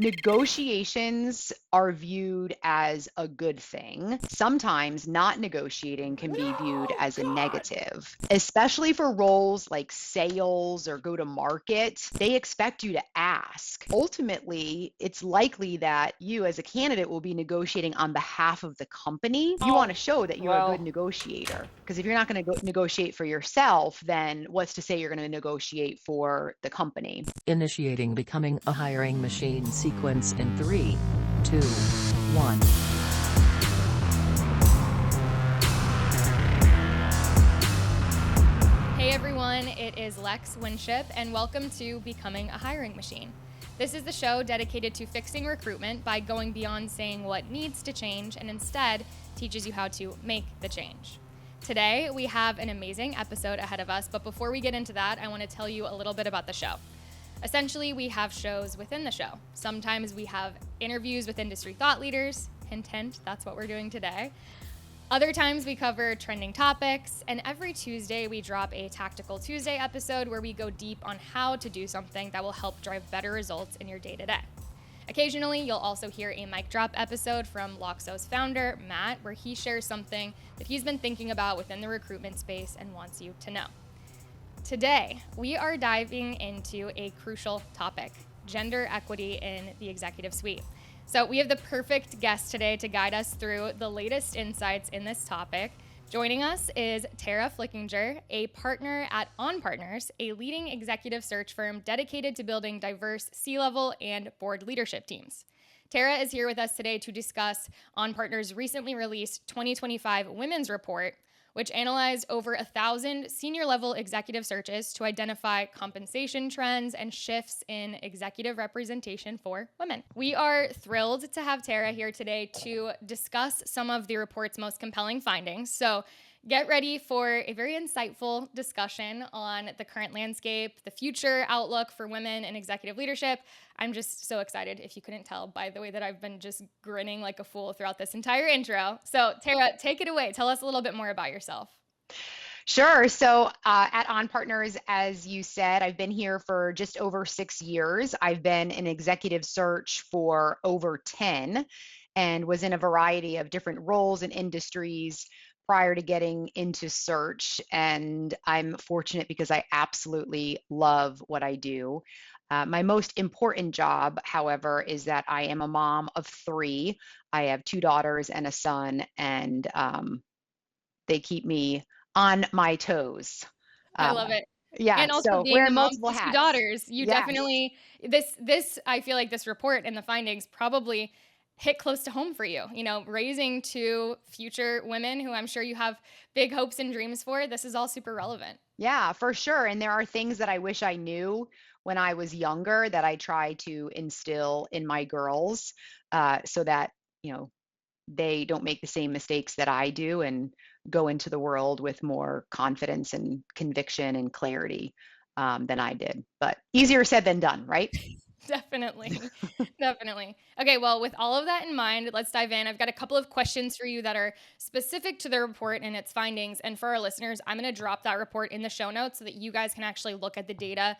Negotiations are viewed as a good thing. Sometimes not negotiating can be viewed No, as a God. negative, especially for roles like sales or go to market. They expect you to ask. Ultimately, it's likely that you, as a candidate, will be negotiating on behalf of the company. You want Oh, to show that you're a good well, negotiator. Because if you're not going to negotiate for yourself, then what's to say you're going to negotiate for the company? Initiating becoming a hiring machine sequence in 3, 2, 1. Hey everyone, it is Lex Winship, and welcome to Becoming a Hiring Machine. This is the show dedicated to fixing recruitment by going beyond saying what needs to change and instead teaches you how to make the change. Today, we have an amazing episode ahead of us, but before we get into that, I want to tell you a little bit about the show. Essentially, we have shows within the show. Sometimes we have interviews with industry thought leaders. Hint, hint, that's what we're doing today. Other times we cover trending topics, and every Tuesday we drop a Tactical Tuesday episode where we go deep on how to do something that will help drive better results in your day-to-day. Occasionally, you'll also hear a mic drop episode from Loxo's founder, Matt, where he shares something that he's been thinking about within the recruitment space and wants you to know. Today, we are diving into a crucial topic, gender equity in the executive suite. So we have the perfect guest today to guide us through the latest insights in this topic. Joining us is Tara Flickinger, a partner at On Partners, a leading executive search firm dedicated to building diverse C-level and board leadership teams. Tara is here with us today to discuss On Partners' recently released 2025 Women's Report, which analyzed over 1,000 senior-level executive searches to identify compensation trends and shifts in executive representation for women. We are thrilled to have Tara here today to discuss some of the report's most compelling findings. So get ready for a very insightful discussion on the current landscape, the future outlook for women in executive leadership. I'm just so excited, if you couldn't tell by the way that I've been just grinning like a fool throughout this entire intro. So Tara, take it away. Tell us a little bit more about yourself. Sure. So at On Partners, as you said, I've been here for just over 6 years. I've been in executive search for over 10 and was in a variety of different roles and industries prior to getting into search. And I'm fortunate because I absolutely love what I do. My most important job, however, is that I am a mom of three. I have two daughters and a son, and they keep me on my toes. I Uh, love it. yeah, And also so being a wearing mom multiple to two hats. daughters, you Yes. definitely this I feel like this report and the findings probably hit close to home for you. You know, raising two future women who I'm sure you have big hopes and dreams for. This is all super relevant. Yeah, for sure. And there are things that I wish I knew when I was younger that I try to instill in my girls so that, you know, they don't make the same mistakes that I do and go into the world with more confidence and conviction and clarity than I did. But easier said than done, right? Definitely. Definitely. Okay, well, with all of that in mind, let's dive in. I've got a couple of questions for you that are specific to the report and its findings. And for our listeners, I'm going to drop that report in the show notes so that you guys can actually look at the data.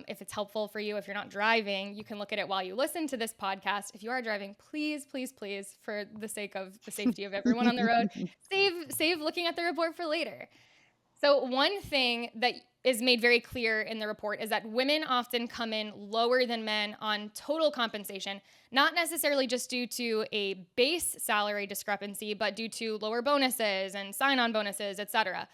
If it's helpful for you, if you're not driving, you can look at it while you listen to this podcast. If you are driving, please, please, please, for the sake of the safety of everyone on the road, save looking at the report for later. So, one thing that is made very clear in the report is that women often come in lower than men on total compensation, not necessarily just due to a base salary discrepancy, but due to lower bonuses and sign on bonuses, et cetera.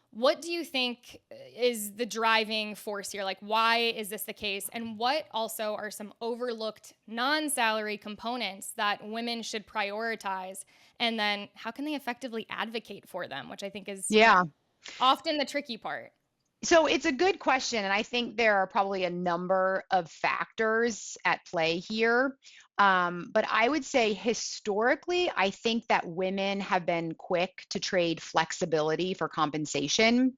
What do you think is the driving force here? Like, why is this the case? And what also are some overlooked non salary components that women should prioritize? And then, how can they effectively advocate for them, which I think is, Yeah. often the tricky part. So it's a good question, and I think there are probably a number of factors at play here. But I would say historically, I think that women have been quick to trade flexibility for compensation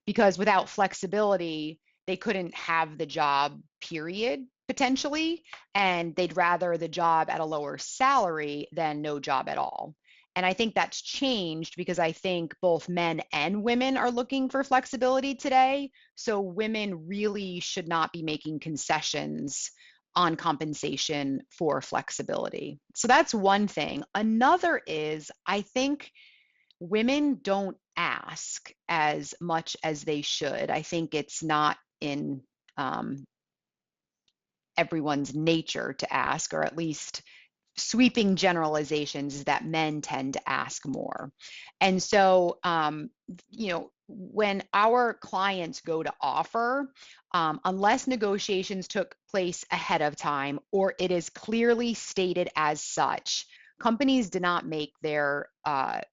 because without flexibility, they couldn't have the job, period, potentially, and they'd rather the job at a lower salary than no job at all. And I think that's changed because I think both men and women are looking for flexibility today. So women really should not be making concessions on compensation for flexibility. So that's one thing. Another is, I think women don't ask as much as they should. I think it's not in um, everyone's nature to ask, or at least sweeping generalizations is that men tend to ask more. And so, when our clients go to offer, unless negotiations took place ahead of time or it is clearly stated as such, companies do not make their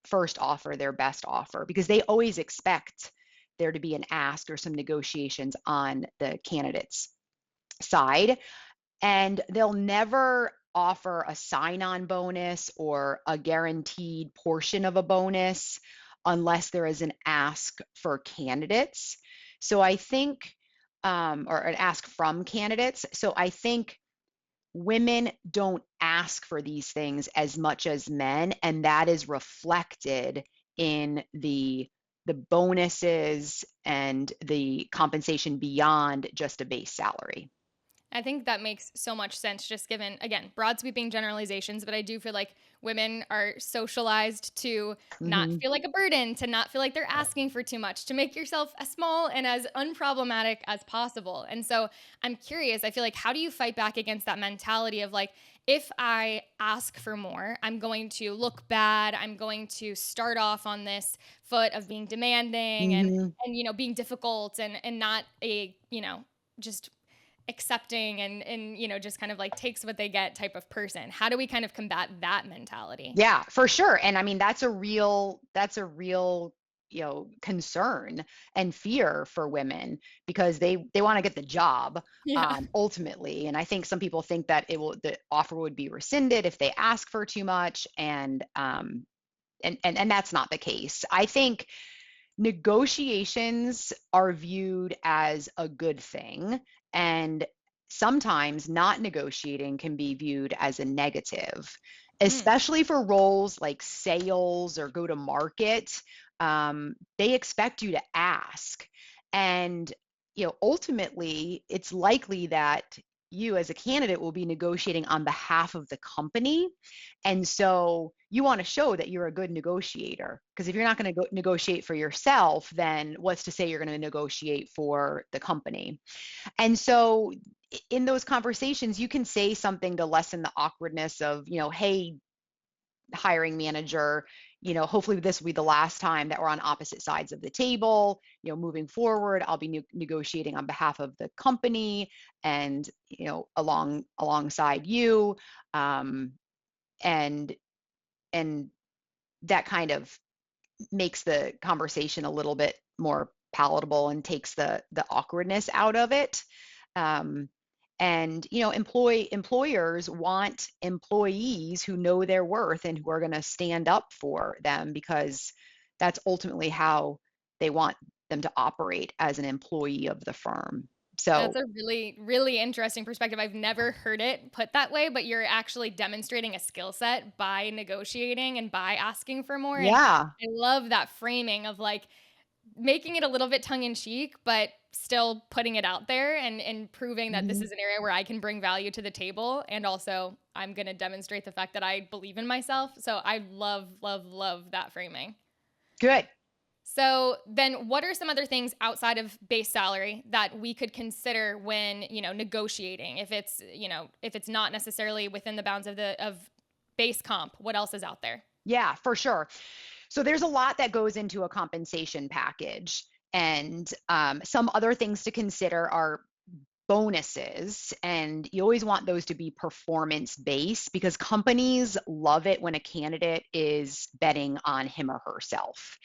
first offer their best offer, because they always expect there to be an ask or some negotiations on the candidate's side. And they'll never offer a sign-on bonus or a guaranteed portion of a bonus unless there is an ask for candidates. So I think, or an ask from candidates. So I think women don't ask for these things as much as men, and that is reflected in the bonuses and the compensation beyond just a base salary. I think that makes so much sense, just given, again, broad sweeping generalizations. But I do feel like women are socialized to not Hmm. feel like a burden, to not feel like they're asking for too much, to make yourself as small and as unproblematic as possible. And so I'm curious, I feel like, how do you fight back against that mentality of like, if I ask for more, I'm going to look bad. I'm going to start off on this foot of being demanding Hmm. and being difficult and not a, just accepting and just kind of like takes what they get type of person. How do we kind of combat that mentality? Yeah, for sure. And I mean, that's a real, concern and fear for women, because they want to get the job, Yeah. ultimately. And I think some people think that the offer would be rescinded if they ask for too much, and that's not the case. I think negotiations are viewed as a good thing, and sometimes not negotiating can be viewed as a negative, Mm. especially for roles like sales or go to market. They expect you to ask. And, ultimately, it's likely that you as a candidate will be negotiating on behalf of the company. And so you want to show that you're a good negotiator, because if you're not going to negotiate for yourself, then what's to say you're going to negotiate for the company? And so in those conversations, you can say something to lessen the awkwardness of, hey, hiring manager, hopefully this will be the last time that we're on opposite sides of the table. Moving forward, I'll be negotiating on behalf of the company, and, alongside you. Um, and and that kind of makes the conversation a little bit more palatable and takes the awkwardness out of it. Um, and employers want employees who know their worth and who are going to stand up for them, because that's ultimately how they want them to operate as an employee of the firm. That's So a really, really interesting perspective. I've never heard it put that way, but you're actually demonstrating a skill set by negotiating and by asking for more. And yeah. I love that framing of like making it a little bit tongue in cheek, but still putting it out there and proving that this Mhm. is an area where I can bring value to the table. And also, I'm going to demonstrate the fact that I believe in myself. So I love, love, love that framing. Good. So then what are some other things outside of base salary that we could consider when, negotiating? If it's not necessarily within the bounds of base comp, what else is out there? Yeah, for sure. So there's a lot that goes into a compensation package. And some other things to consider are bonuses. And you always want those to be performance based, because companies love it when a candidate is betting on him or herself.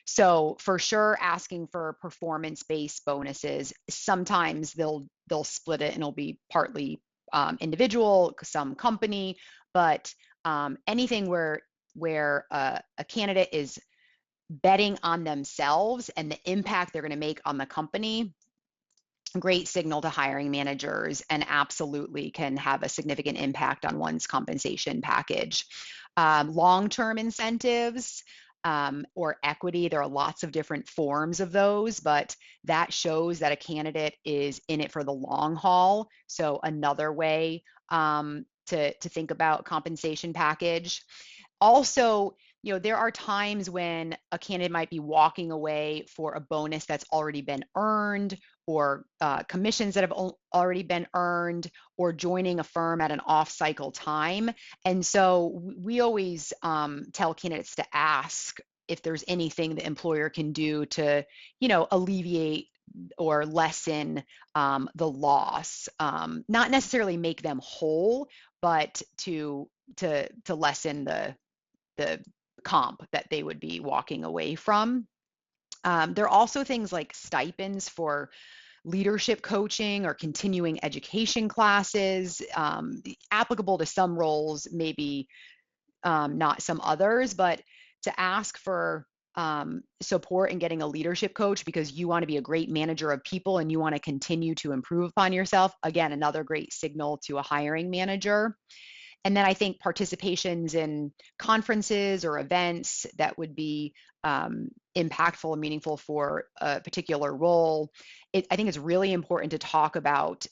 So for sure, asking for performance based bonuses. Sometimes they'll split it and it'll be partly individual, some company, but anything where a candidate is betting on themselves and the impact they're going to make on the company, great signal to hiring managers, and absolutely can have a significant impact on one's compensation package. Long-term incentives, or equity. There are lots of different forms of those, but that shows that a candidate is in it for the long haul. So another way to think about compensation package. Also, there are times when a candidate might be walking away for a bonus that's already been earned, or commissions that have already been earned, or joining a firm at an off-cycle time. And so we always tell candidates to ask if there's anything the employer can do to, alleviate or lessen the loss. Not necessarily make them whole, but to lessen the comp that they would be walking away from. There are also things like stipends for leadership coaching or continuing education classes, applicable to some roles, maybe not some others, but to ask for support in getting a leadership coach because you want to be a great manager of people and you want to continue to improve upon yourself. Again, another great signal to a hiring manager. And then I think participations in conferences or events that would be impactful and meaningful for a particular role. I think it's really important to talk about,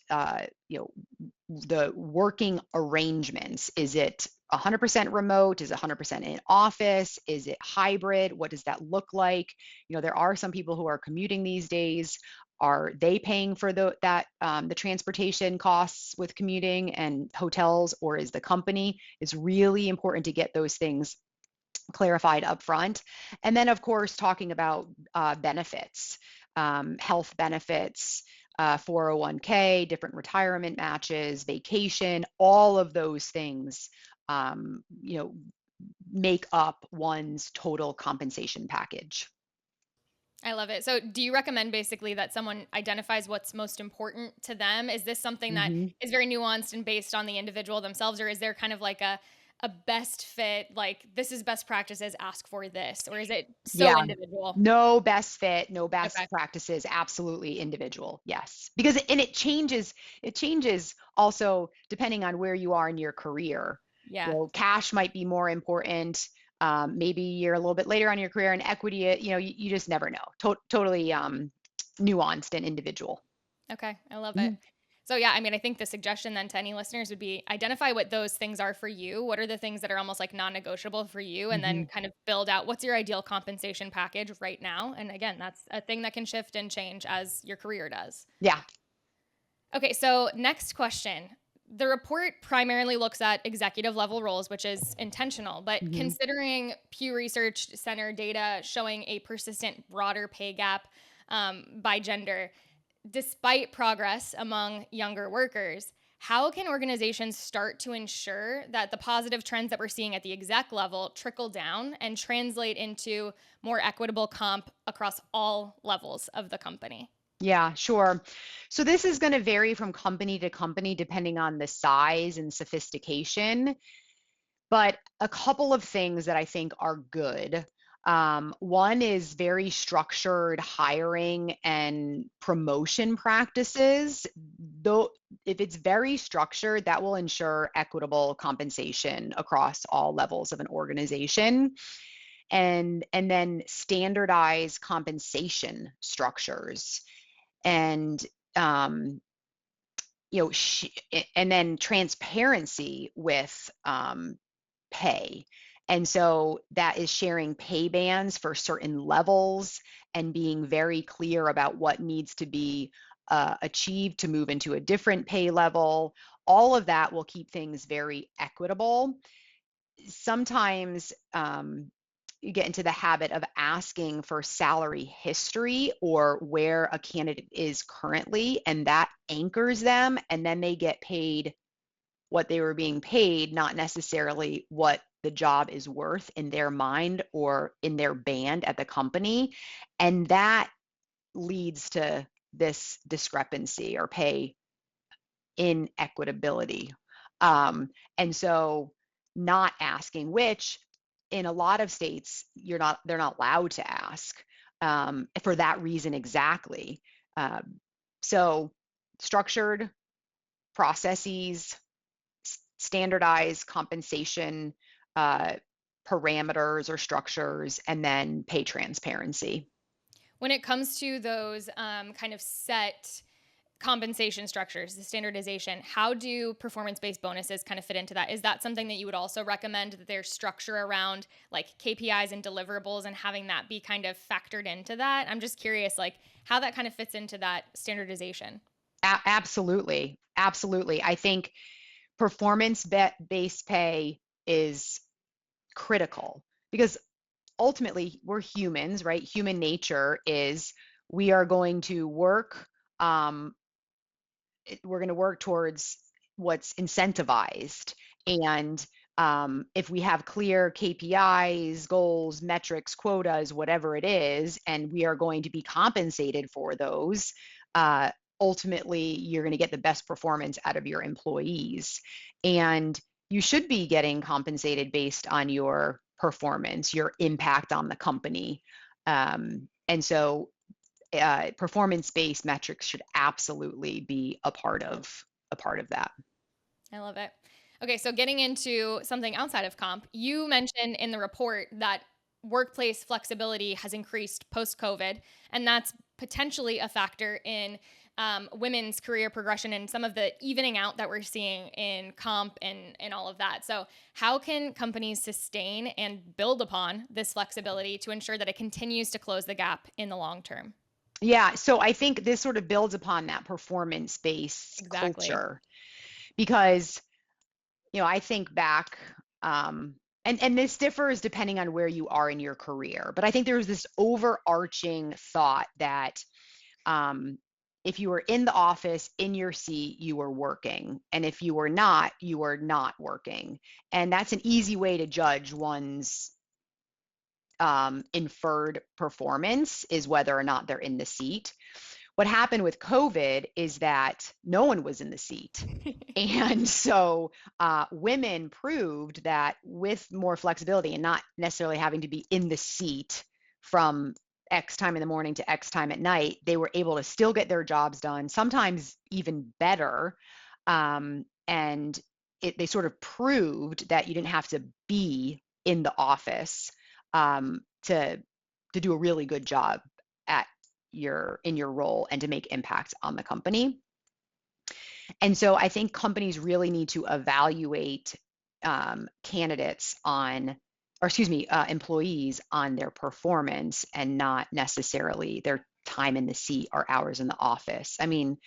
the working arrangements. Is it 100% remote? Is it 100% in office? Is it hybrid? What does that look like? There are some people who are commuting these days. Are they paying for the transportation costs with commuting and hotels, or is the company? It's really important to get those things clarified up front. And then, of course, talking about benefits, health benefits, 401k, different retirement matches, vacation, all of those things, make up one's total compensation package. I love it. So, do you recommend basically that someone identifies what's most important to them? Is this something that Mm-hmm. is very nuanced and based on the individual themselves, or is there kind of like a best fit, like this is best practices, ask for this, or is it so Yeah. individual? No best fit, no Okay. best practices, absolutely individual. Yes. Because it changes also depending on where you are in your career. Yeah. Cash might be more important. Maybe you're a little bit later on in your career, and equity, you just never know. Totally nuanced and individual. Okay. I love it. Mhm. So, yeah, I mean, I think the suggestion then to any listeners would be identify what those things are for you. What are the things that are almost like non negotiable for you? And then Mhm. kind of build out what's your ideal compensation package right now. And again, that's a thing that can shift and change as your career does. Yeah. Okay, so next question. The report primarily looks at executive level roles, which is intentional, but Mhm. considering Pew Research Center data showing a persistent broader pay gap by gender, despite progress among younger workers, how can organizations start to ensure that the positive trends that we're seeing at the exec level trickle down and translate into more equitable comp across all levels of the company? Yeah, sure. So this is going to vary from company to company depending on the size and sophistication. But a couple of things that I think are good. One is very structured hiring and promotion practices. Though, if it's very structured, that will ensure equitable compensation across all levels of an organization. And then standardized compensation structures, and um, and then transparency with pay. And so that is sharing pay bands for certain levels and being very clear about what needs to be achieved to move into a different pay level. All of that will keep things very equitable. Sometimes you get into the habit of asking for salary history or where a candidate is currently, and that anchors them, and then they get paid what they were being paid, not necessarily what the job is worth in their mind or in their band at the company. And that leads to this discrepancy or pay inequitability. And so not asking, which in a lot of states they're not allowed to ask for that reason exactly. So structured processes, standardized compensation uh, parameters or structures, and then pay transparency. When it comes to those kind of set compensation structures, the standardization, how do performance-based bonuses kind of fit into that? Is that something that you would also recommend, that there's structure around like KPIs and deliverables and having that be kind of factored into that? I'm just curious, like how that kind of fits into that standardization. Absolutely. Absolutely. I think based pay is critical because ultimately we're humans, right? Human nature is we are going to work, um, we're going to work towards what's incentivized. And if we have clear KPIs, goals, metrics, quotas, whatever it is, and we are going to be compensated for those, uh, ultimately you're going to get the best performance out of your employees. And you should be getting compensated based on your performance, your impact on the company. And so performance-based metrics should absolutely be a part of that. I love it. Okay, so getting into something outside of comp, you mentioned in the report that workplace flexibility has increased post COVID, and that's potentially a factor in women's career progression and some of the evening out that we're seeing in comp and all of that. So, how can companies sustain and build upon this flexibility to ensure that it continues to close the gap in the long term? Yeah, so I think this sort of builds upon that performance-based Exactly. culture because, I think back, and this differs depending on where you are in your career, but I think there was this overarching thought that um, if you were in the office in your seat, you were working, and if you were not, you were not working, and that's an easy way to judge one's inferred performance is whether or not they're in the seat. What happened with COVID is that no one was in the seat. And so women proved that with more flexibility and not necessarily having to be in the seat from X time in the morning to X time at night, they were able to still get their jobs done, sometimes even better. And they sort of proved that you didn't have to be in the office to do a really good job at in your role and to make impact on the company. And so I think companies really need to evaluate candidates on, or excuse me, employees on their performance and not necessarily their time in the seat or hours in the office. I mean,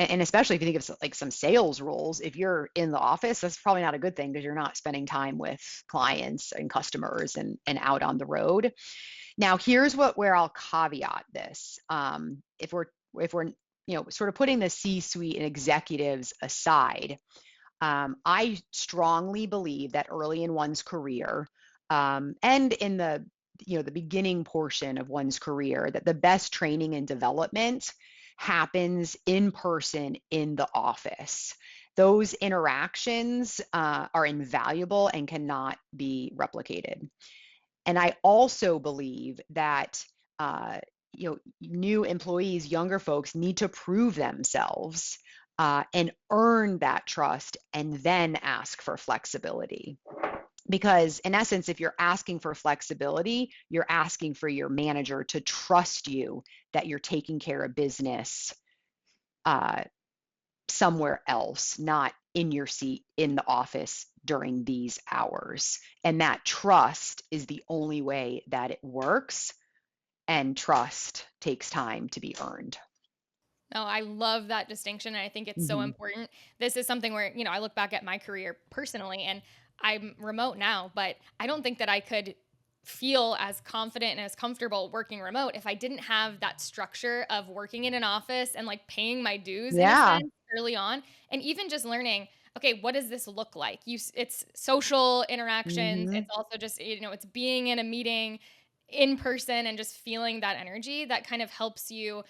and especially if you think of like some sales roles, if you're in the office, that's probably not a good thing because you're not spending time with clients and customers and out on the road. Now, here's where I'll caveat this. If we're sort of putting the C-suite and executives aside, I strongly believe that early in one's career and in the beginning portion of one's career, that the best training and development happens in person in the office. Those interactions are invaluable and cannot be replicated. And I also believe that new employees, younger folks need to prove themselves and earn that trust and then ask for flexibility. Because in essence, if you're asking for flexibility, you're asking for your manager to trust you that you're taking care of business uh, somewhere else, not in your seat in the office during these hours. And that trust is the only way that it works. And trust takes time to be earned. No, I love that distinction. And I think it's so Mm-hmm. important. This is something where, I look back at my career personally and I'm remote now, but I don't think that I could feel as confident and as comfortable working remote if I didn't have that structure of working in an office and like paying my dues in a Yeah. sense early on. And even just learning, okay, what does this look like? It's social interactions. Mm-hmm. It's also just, it's being in a meeting in person and just feeling that energy that kind of helps you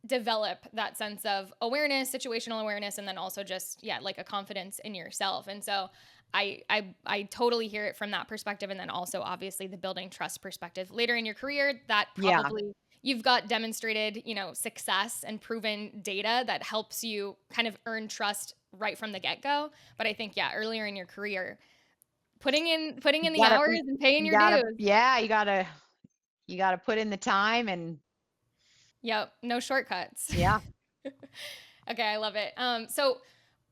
develop that sense of awareness, situational awareness, and then also just like a confidence in yourself. And so I totally hear it from that perspective, and then also obviously the building trust perspective later in your career. That Yeah. probably you've got demonstrated success and proven data that helps you kind of earn trust right from the get go. But I think earlier in your career, putting in You the gotta, hours and paying you your gotta, dues. yeah, you gotta put in the time and Yep, no shortcuts. yeah, Okay, I love it. So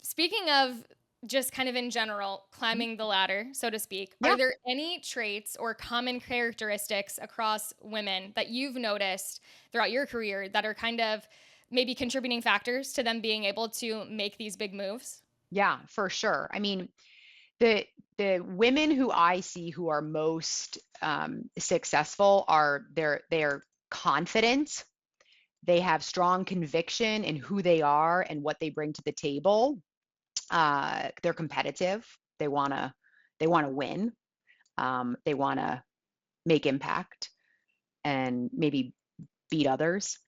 speaking of just kind of in general climbing the ladder, so to speak, are yeah. there any traits or common characteristics across women that you've noticed throughout your career that are kind of maybe contributing factors to them being able to make these big moves? Yeah, for sure. I mean, the the women who I see who are most successful are they're confident. They have strong conviction in who they are and what they bring to the table. They're competitive. They wanna win. They wanna make impact and maybe beat others.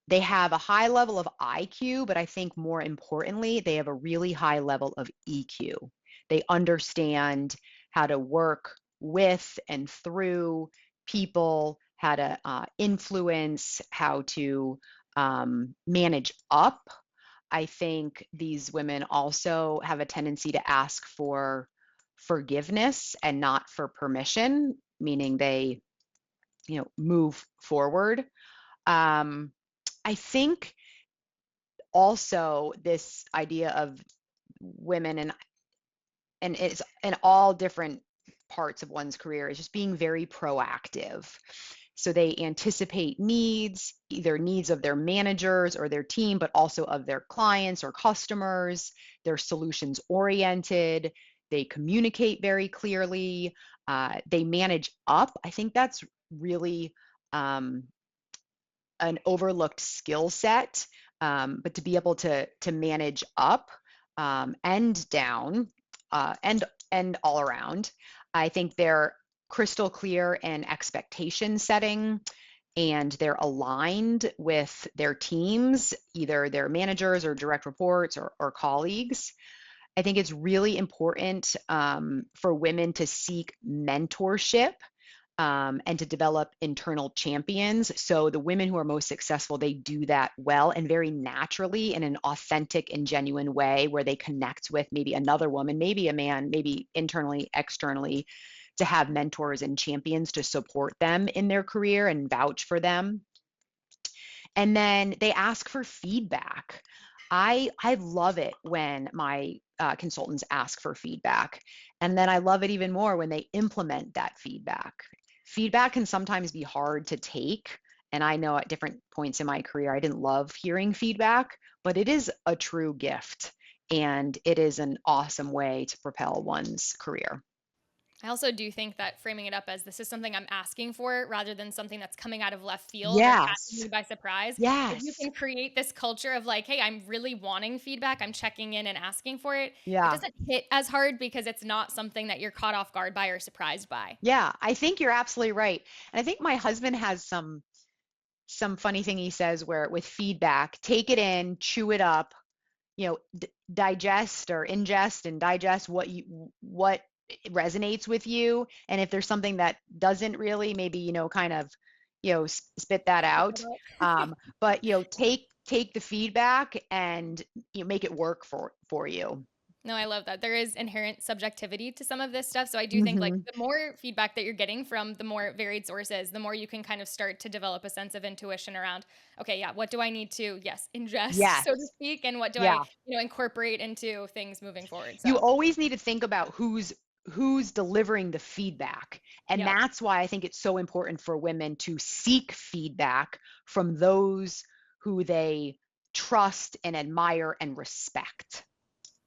They have a high level of IQ, but I think more importantly, they have a really high level of EQ. They understand how to work with and through people, how to influence, how to manage up. I think these women also have a tendency to ask for forgiveness and not for permission, meaning they, move forward. um, I think also this idea of women and it's in all different parts of one's career is just being very proactive. So they anticipate needs, either needs of their managers or their team, but also of their clients or customers. They're solutions oriented. They communicate very clearly. They manage up. I think that's really um, an overlooked skill set, but to be able to manage up and down and all around, I think they're crystal clear in expectation setting and they're aligned with their teams, either their managers or direct reports or colleagues. I think it's really important for women to seek mentorship and to develop internal champions. So the women who are most successful, they do that well and very naturally in an authentic and genuine way where they connect with maybe another woman, maybe a man, maybe internally, externally, to have mentors and champions to support them in their career and vouch for them. And then they ask for feedback. I love it when my consultants ask for feedback, and then I love it even more when they implement that feedback. Feedback can sometimes be hard to take, and I know at different points in my career I didn't love hearing feedback, but it is a true gift, and it is an awesome way to propel one's career. I also do think that framing it up as this is something I'm asking for rather than something that's coming out of left field or catching Yes. me by surprise. If you Yes. can create this culture of like, hey, I'm really wanting feedback, I'm checking in and asking for it, it Yeah. doesn't hit as hard because it's not something that you're caught off guard by or surprised by. Yeah, I think you're absolutely right. And I think my husband has some funny thing he says where with feedback, take it in, chew it up, digest or ingest and digest what resonates with you, and if there's something that doesn't really, maybe kind of spit that Spit that out. out. But take the feedback and make it work for you. No, I love that. There is inherent subjectivity to some of this stuff. So I do think like Hmm. the more feedback that you're getting from the more varied sources, the more you can kind of start to develop a sense of intuition around, okay, yeah, what do I need to, yes, ingest, so to Yes. speak, and what do I, Yeah. incorporate into things moving forward. You So, always need to think about who's delivering the feedback. And yep. that's why I think it's so important for women to seek feedback from those who they trust and admire and respect.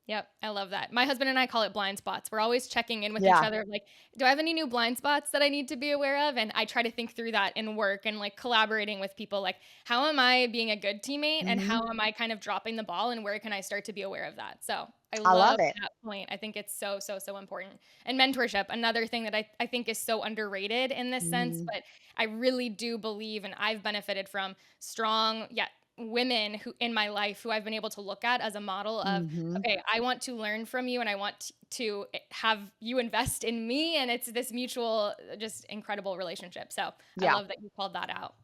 Yep, I love that. My husband and I call it blind spots. We're always checking in with each Yeah. other, like, do I have any new blind spots that I need to be aware of? And I try to think through that in work and like collaborating with people. Like, how am I being a good teammate and Hmm. how am I kind of dropping the ball and where can I start to be aware of that? So I I love love it. that point. I think it's so, so, so important. And mentorship, another thing that I think is so underrated in this sense, Hmm. but I really do believe and I've benefited from strong, yeah, women who in my life who I've been able to look at as a model of Hmm. okay, I want to learn from you and I want to have you invest in me. And it's this mutual, just incredible relationship. So I Yeah. love that you called that out.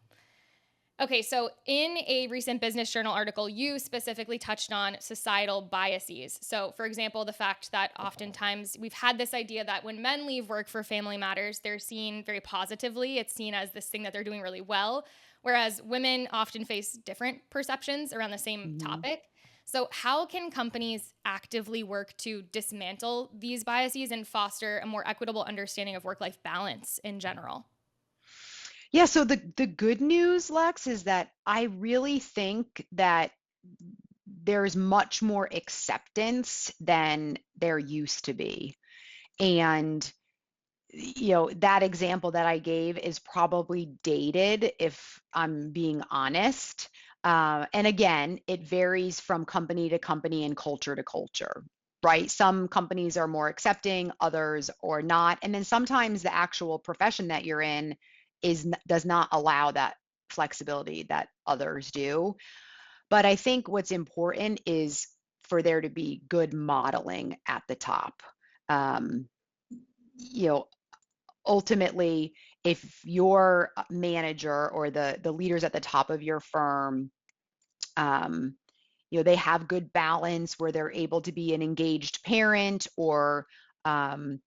Okay, so in a recent Business Journal article, you specifically touched on societal biases. So, for example, the fact that oftentimes we've had this idea that when men leave work for family matters, they're seen very positively. It's seen as this thing that they're doing really well, whereas women often face different perceptions around the same Mhm. topic. So, how can companies actively work to dismantle these biases and foster a more equitable understanding of work life balance in general? Yeah, so the good news, Lex, is that I really think that there's much more acceptance than there used to be. And that example that I gave is probably dated if I'm being honest. And again, it varies from company to company and culture to culture, right? Some companies are more accepting, others or not. And then sometimes the actual profession that you're in does not allow that flexibility that others do. But I think what's important is for there to be good modeling at the top. Um, you know, Ultimately, if your manager or the leaders at the top of your firm, um, they have good balance where they're able to be an engaged parent or an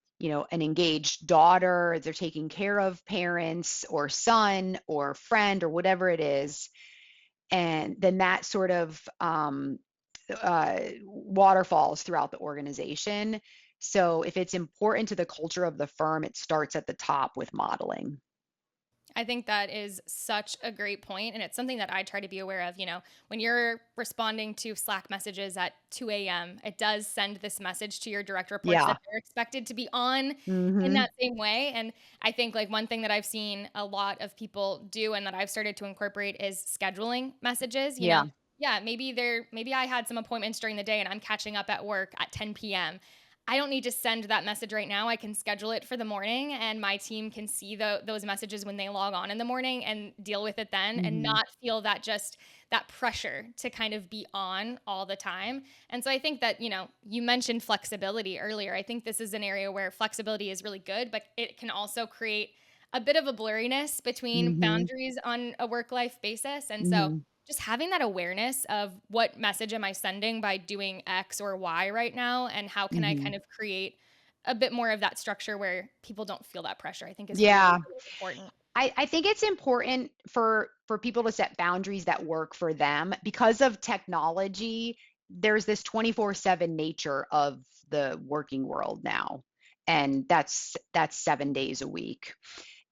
engaged daughter, they're taking care of parents or son or friend or whatever it is, and then that sort of waterfalls throughout the organization. So if it's important to the culture of the firm, it starts at the top with modeling. I think that is such a great point, and it's something that I try to be aware of. When you're responding to Slack messages at 2 a.m., it does send this message to your direct reports Yeah. that they're expected to be on in Mhm. that same way. And I think like one thing that I've seen a lot of people do and that I've started to incorporate is scheduling messages. Yeah. Yeah, maybe I had some appointments during the day and I'm catching up at work at 10 p.m. I don't need to send that message right now. I can schedule it for the morning and my team can see those messages when they log on in the morning and deal with it then and Mhm. not feel that pressure to kind of be on all the time. And so I think that, you mentioned flexibility earlier. I think this is an area where flexibility is really good, but it can also create a bit of a blurriness between Mhm. boundaries on a work life basis. And so Mhm. just having that awareness of what message am I sending by doing X or Y right now, and how can I kind Mhm. of create a bit more of that structure where people don't feel that pressure, I think is really, Yeah. really important. I think it's important for people to set boundaries that work for them because of technology. There's this 24/7 nature of the working world now, and that's 7 days a week.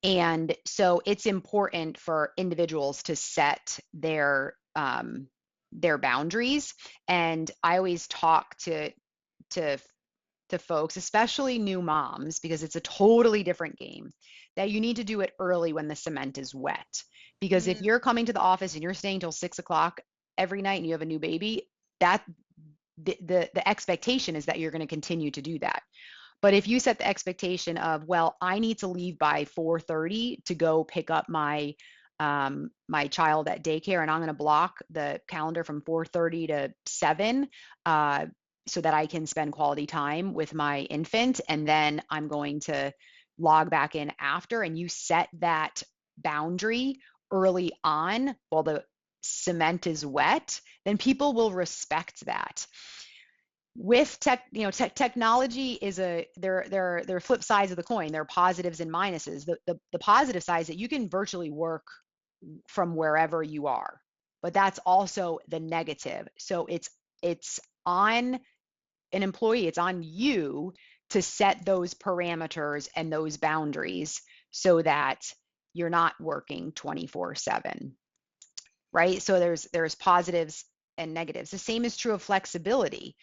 And so it's important for individuals to set their boundaries. And I always talk to to folks, especially new moms, because it's a totally different game, that you need to do it early when the cement is wet. Because if Mm, you're coming to the office and you're staying till 6 o'clock every night and you have a new baby, that the expectation is that you're going to continue to do that. But if you set the expectation of, well, I need to leave by 4:30 to go pick up my child at daycare, and I'm going to block the calendar from 4:30 to 7, uh, so that I can spend quality time with my infant, and then I'm going to log back in after. And you set that boundary early on while the cement is wet, then people will respect that. With technology is there are flip sides of the coin. There are positives and minuses. The positive side is that you can virtually work from wherever you are, but that's also the negative. So it's on an employee, it's on you to set those parameters and those boundaries so that you're not working 24/7, right? So there's positives and negatives. The same is true of flexibility.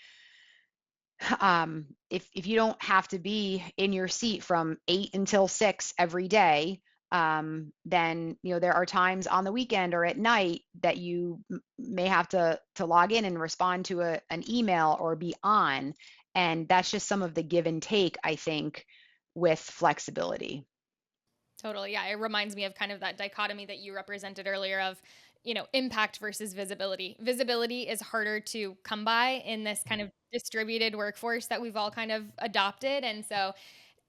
If you don't have to be in your seat from 8 until 6 every day, then there are times on the weekend or at night that you may have to log in and respond to an email or be on, and that's just some of the give and take, I think, with flexibility. totally. Yeah. It reminds me of kind of that dichotomy that you represented earlier of, impact versus visibility. Visibility is harder to come by in this kind of distributed workforce that we've all kind of adopted. And so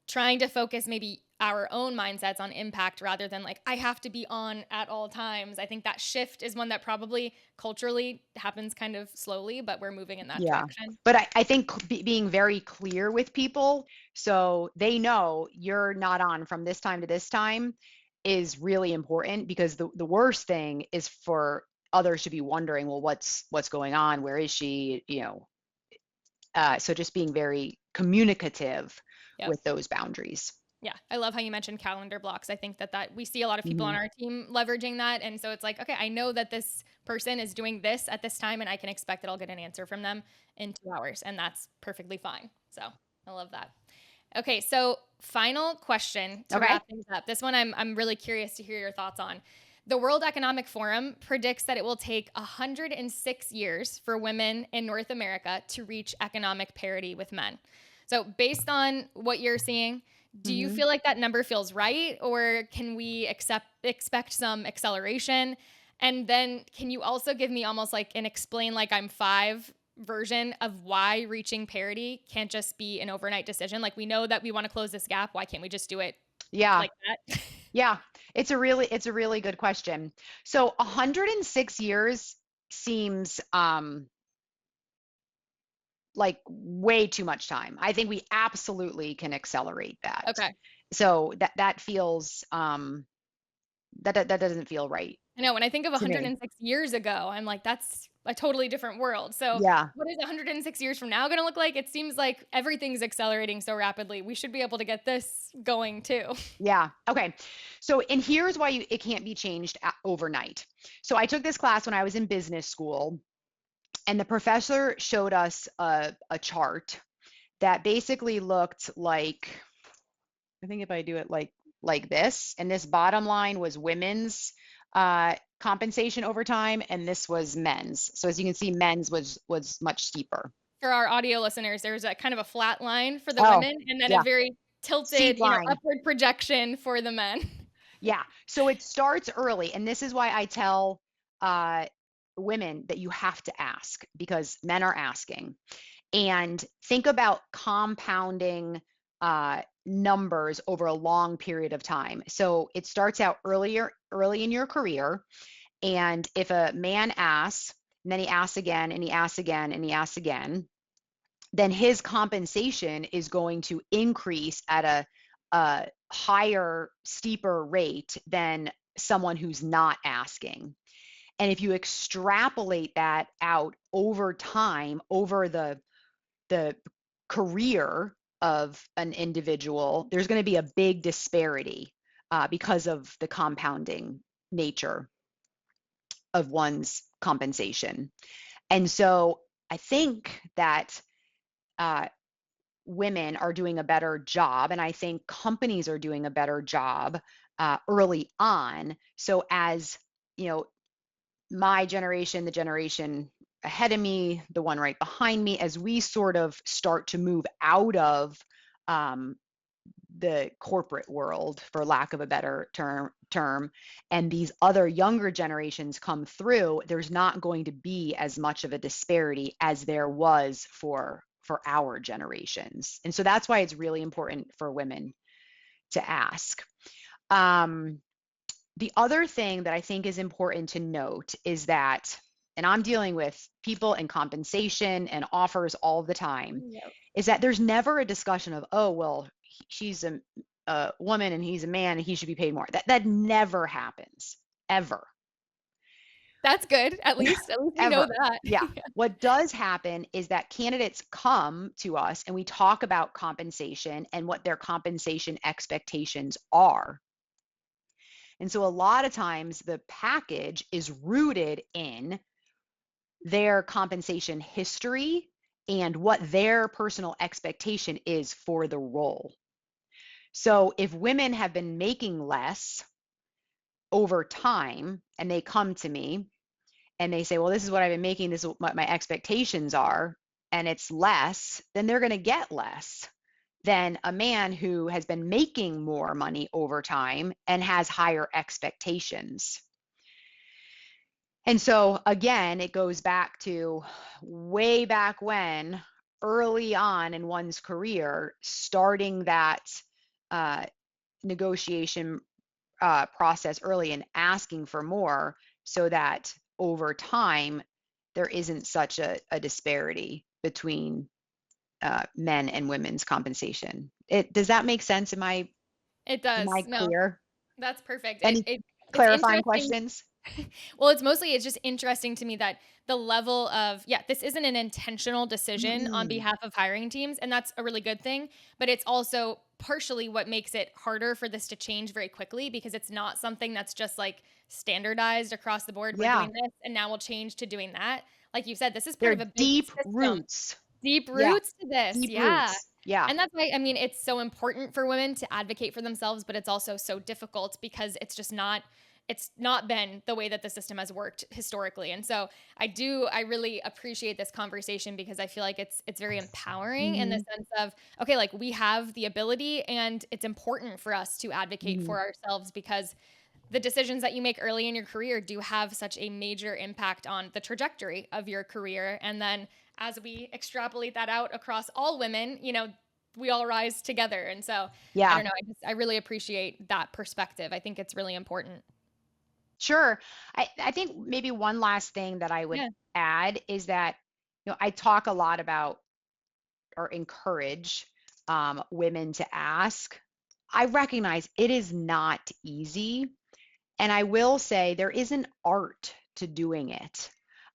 trying to focus maybe our own mindsets on impact rather than like, I have to be on at all times. I think that shift is one that probably culturally happens kind of slowly, but we're moving in that Yeah. direction. But I think being very clear with people so they know you're not on from this time to this time is really important, because the worst thing is for others to be wondering, well, what's going on? Where is she? So just being very communicative Yep. with those boundaries. Yeah, I love how you mentioned calendar blocks. I think that we see a lot of people on Mhm. our team leveraging that, and so it's like, okay, I know that this person is doing this at this time, and I can expect that I'll get an answer from them in 2 hours, and that's perfectly fine. So I love that. Okay, so final question to Okay. wrap things up. This one I'm really curious to hear your thoughts on. The World Economic Forum predicts that it will take 106 years for women in North America to reach economic parity with men. So, based on what you're seeing, do you Mhm. feel like that number feels right, or can we expect some acceleration? And then, can you also give me almost like an explain like I'm five version of why reaching parity can't just be an overnight decision? Like, we know that we want to close this gap. Why can't we just do it Yeah. like that? Yeah. It's a really good question. So 106 years seems like way too much time. I think we absolutely can accelerate that. Okay. So that feels that doesn't feel right I know when I think of to me. 106 years ago, I'm like, that's a totally different world. So, Yeah. what is 106 years from now going to look like? It seems like everything's accelerating so rapidly. We should be able to get this going too. Yeah. Okay. So, and here's why it can't be changed overnight. So, I took this class when I was in business school, and the professor showed us a chart that basically looked like, I think if I do it like this, and this bottom line was women's compensation over time, and this was men's. So as you can see, men's was much steeper. For our audio listeners, there's a kind of a flat line for the Oh, women and then a yeah, very tilted, steep line. upward projection for the men. Yeah. So it starts early, and this is why I tell uh, women that you have to ask, because men are asking. And think about compounding numbers over a long period of time. So it starts out early in your career. And if a man asks, and then he asks again, and he asks again, and he asks again, then his compensation is going to increase at a higher, steeper rate than someone who's not asking. And if you extrapolate that out over time, over the career of an individual, there's going to be a big disparity because of the compounding nature of one's compensation. And so I think that uh, women are doing a better job, and I think companies are doing a better job early on. So as you know, my generation, the generation ahead of me, the one right behind me, as we sort of start to move out of um, the corporate world, for lack of a better term, and these other younger generations come through, there's not going to be as much of a disparity as there was for our generations. And so that's why it's really important for women to ask. Um, the other thing that I think is important to note is that, and I'm dealing with people and compensation and offers all the time, Yep. is that there's never a discussion of, oh, well, she's a woman and he's a man and he should be paid more. That never happens, ever, That's good. At least we know ever. that. Yeah. What does happen is that candidates come to us and we talk about compensation and what their compensation expectations are. And so a lot of times the package is rooted in their compensation history and what their personal expectation is for the role. So if women have been making less over time and they come to me and they say, well, this is what I've been making, this is what my expectations are, and it's less, then they're going to get less than a man who has been making more money over time and has higher expectations. And so again, it goes back to way back when, early on in one's career, starting uh, negotiation process early and asking for more so that over time there isn't such a disparity between men and women's compensation. Does that make sense? It Am I does. No, clear? that's perfect. Any It's clarifying interesting. questions? Well, it's just interesting to me that the level of, yeah, this isn't an intentional decision on Mm-mm. behalf of hiring teams, and that's a really good thing. But it's also partially what makes it harder for this to change very quickly because it's not something that's just like standardized across the board. We're Yeah, doing this, and now we'll change to doing that. Like you said, this is part of they're a big deep system. roots. Deep Yeah, roots to this. deep Yeah. roots. Yeah. And that's why, I mean, it's so important for women to advocate for themselves, but it's also so difficult because it's not been the way that the system has worked historically. And so I really appreciate this conversation because I feel like it's very empowering in the Hmm. sense of, okay, like we have the ability and it's important for us to advocate Hmm. for ourselves because the decisions that you make early in your career do have such a major impact on the trajectory of your career. And then as we extrapolate that out across all women, we all rise together. And so I Yeah, don't know, I really appreciate that perspective. I think it's really important. sure. I think maybe one last thing that I would Yeah. add is that, I talk a lot about or encourage women to ask. I recognize it is not easy. And I will say there is an art to doing it.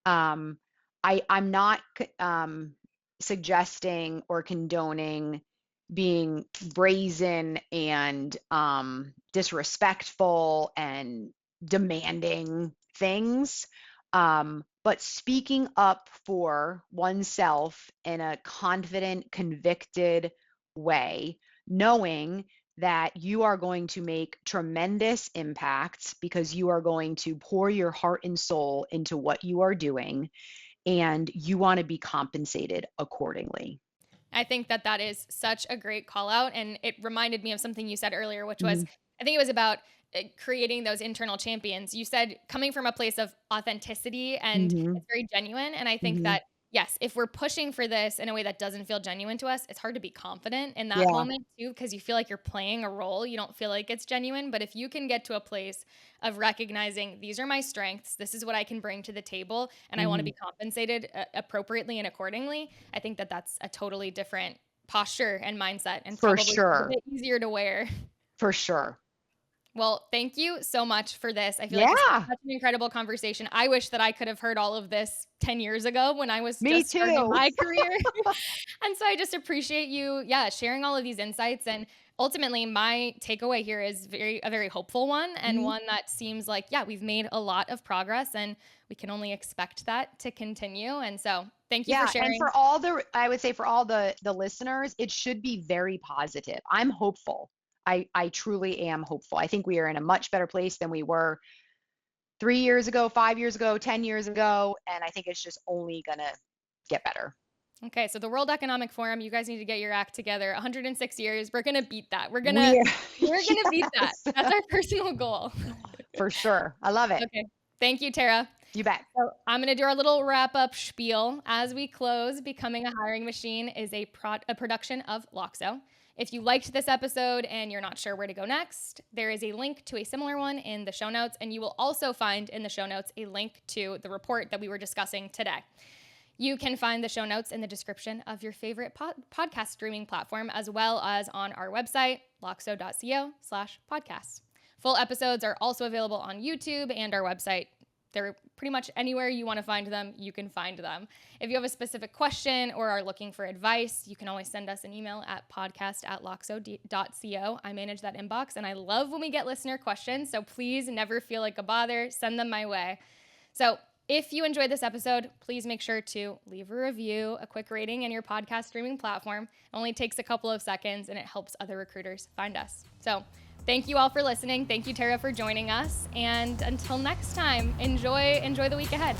Um, I'm not suggesting or condoning being brazen and disrespectful and demanding things, but speaking up for oneself in a confident, convicted way, knowing that you are going to make tremendous impacts because you are going to pour your heart and soul into what you are doing and you want to be compensated accordingly. I think that that is such a great call out. And it reminded me of something you said earlier, which was, Mhm. I think it was about creating those internal champions. You said coming from a place of authenticity and Mhm. it's very genuine. And I think Mhm. that, yes, if we're pushing for this in a way that doesn't feel genuine to us, it's hard to be confident in that Yeah. moment too, because you feel like you're playing a role. You don't feel like it's genuine. But if you can get to a place of recognizing these are my strengths, this is what I can bring to the table, and I want to Mhm. be compensated appropriately and accordingly, I think that that's a totally different posture and mindset and For probably a sure. bit easier to wear. For sure. Well, thank you so much for this. I feel like this was Yeah. such an incredible conversation. I wish that I could have heard all of this 10 years ago when I was Me just starting too. my career. And so I just appreciate you, yeah, sharing all of these insights. And ultimately, my takeaway here is a very hopeful one and Mhm. one that seems like, yeah, we've made a lot of progress and we can only expect that to continue. And so thank you for Yeah, and sharing. for all the I would say for all the listeners, it should be very positive. I'm hopeful. I truly am hopeful. I think we are in a much better place than we were 3 years ago, 5 years ago, 10 years ago, and I think it's just only gonna get better. Okay, so the World Economic Forum, you guys need to get your act together. 106 years, we're gonna beat that. We're We're gonna beat that. yes, That's our personal goal. for sure. I love it. Okay. Thank you, Tara. You bet. So I'm gonna do our little wrap up spiel as we close. Becoming a Hiring Machine is a production of Loxo. If you liked this episode and you're not sure where to go next, there is a link to a similar one in the show notes, and you will also find in the show notes a link to the report that we were discussing today. You can find the show notes in the description of your favorite podcast streaming platform, as well as on our website, loxo.co/podcast. Full episodes are also available on YouTube and our website. They're pretty much anywhere you want to find them, you can find them. If you have a specific question or are looking for advice, you can always send us an email at podcast@loxo.co. I manage that inbox, and I love when we get listener questions, so please never feel like a bother. Send them my way. So if you enjoyed this episode, please make sure to leave a review, a quick rating in your podcast streaming platform. It only takes a couple of seconds, and it helps other recruiters find us. So thank you all for listening. Thank you, Tara, for joining us. And until next time, enjoy the week ahead.